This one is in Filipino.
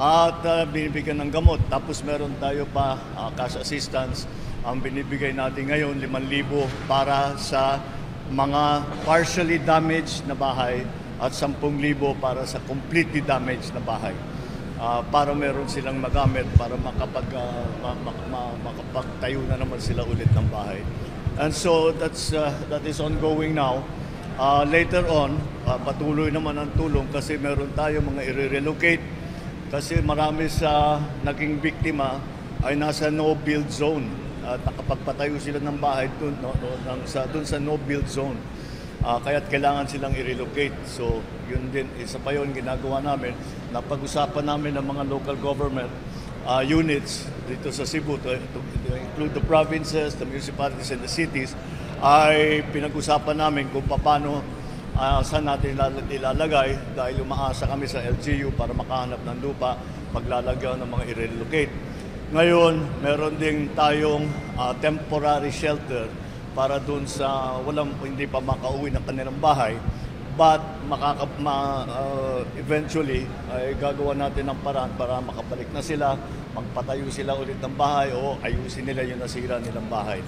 at binibigyan ng gamot. Tapos meron tayo pa cash assistance. Ang binibigay natin ngayon, 5,000 para sa mga partially damaged na bahay at 10,000 para sa completely damaged na bahay. Para meron silang magamit para makapagtayo na naman sila ulit ng bahay. And so that is ongoing now. Later on, patuloy naman ang tulong kasi meron tayo mga i-relocate kasi marami sa naging biktima ay nasa no-build zone. At nakapagpatayo sila ng bahay dun sa no-build zone. Kaya't kailangan silang i-relocate. So, yun din, isa pa yun ginagawa namin. Napag-usapan namin ng mga local government units dito sa Cebu to include the provinces, the municipalities, and the cities, ay pinag-usapan namin kung paano saan natin ilalagay dahil umaasa kami sa LGU para makahanap ng lupa, maglalagyan ng mga i-relocate. Ngayon, meron din tayong temporary shelter para doon sa hindi pa makauwi ng kanilang bahay. But eventually, ay gagawa natin ng paraan para makabalik na sila, magpatayo sila ulit ng bahay o ayusin nila yung nasira nilang bahay.